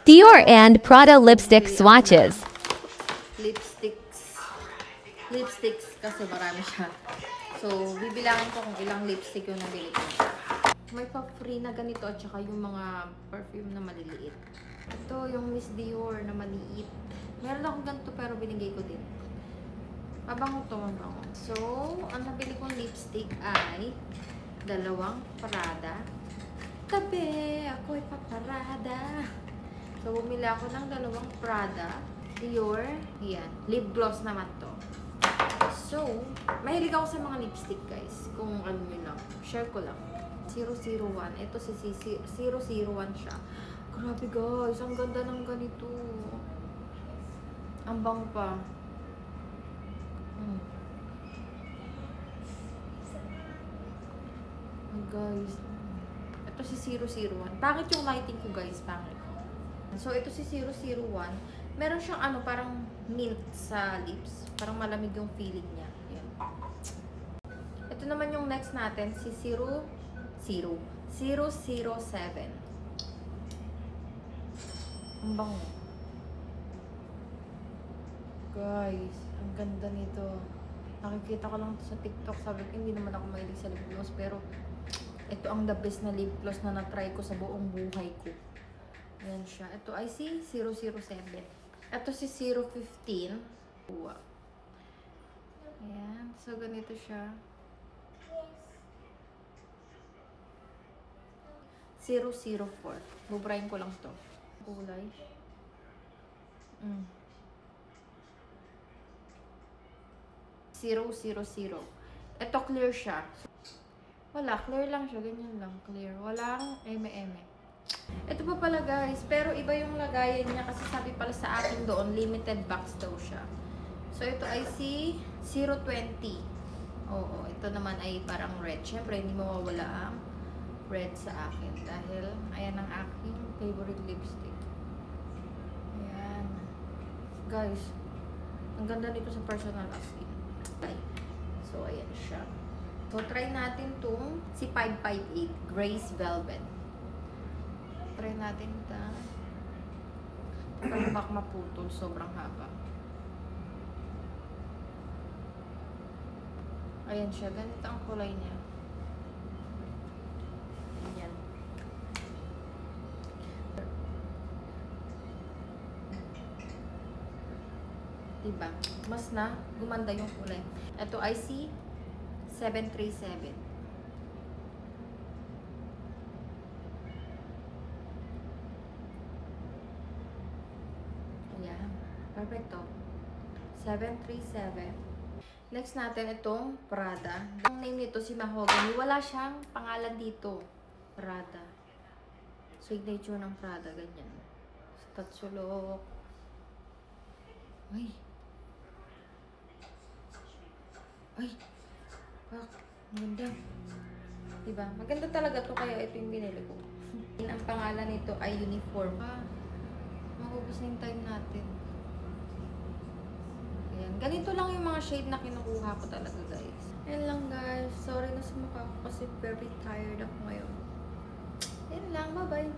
Dior and Prada lipstick swatches. Lipsticks kasi marami siya. So, bibilangin ko kung ilang lipstick yung nabili ko. May pa-free na ganito at saka yung mga perfume na maliliit. Ito yung Miss Dior na maliit. Meron akong ganito pero binigay ko din. Mabango to, mabango. So, ang nabili kong lipstick ay dalawang Prada. Tabi, ako'y paparada. So, bumili ako ng dalawang Prada. Dior. Yan. Lip gloss naman to. So, mahilig ako sa mga lipstick, guys. Kung ano nyo lang. Share ko lang. 001. Ito si 001 siya. Grabe, guys. Ang ganda ng ganito. Ang bango pa. Guys. Ito si 001. Pangit yung lighting ko, guys. Pangit. So, ito si 001. Meron siyang ano, parang mint sa lips. Parang malamig yung feeling niya. Yan. Ito naman yung next natin, si 007. Ang bango. Guys, ang ganda nito. Nakikita ko lang ito sa TikTok. Sabi ko, hindi naman ako mahilig sa lip gloss. Pero, ito ang the best na lip gloss na na-try ko sa buong buhay ko. Ayan siya. Ito ay si 007. Ito si 015. Ayan. So, ganito siya. 004. Bubrayin ko lang to. Kulay. 000. Ito clear siya. Wala. Clear lang siya. Ganyan lang. Clear. Walang eme-eme. Ito pa pala, guys, pero iba yung lagayan niya kasi sabi pala sa akin doon, limited box daw siya. So, ito ay si 020. Oo, ito naman ay parang red. Siyempre, hindi mawawala ang red sa akin dahil ayan ang aking favorite lipstick. Ayan. Guys, ang ganda nito sa personal as in. So, ayan siya. So, try natin itong si 558 Grace Velvet. Try natin ito. Parang baka maputol. Sobrang haba. Ayan siya. Ganito ang kulay niya. Ayan. Diba? Mas na gumanda yung kulay. Ito ay si 737. Perfecto. 737. Next natin itong Prada. Ang name nito si Mahogany. Wala siyang pangalan dito. Prada. Signature ng Prada. Ganyan. Tatsulok. Ay. Ay. Pak. Maganda. Diba? Maganda talaga to kaya ito yung binili ko. Ang pangalan nito ay Uniform. Maubos na yung time natin. Ayan. Ganito lang yung mga shade na kinukuha ko talaga, guys. Ayan lang, guys. Sorry na sa mukha ko kasi very tired ako ngayon. Ayan lang. Bye-bye.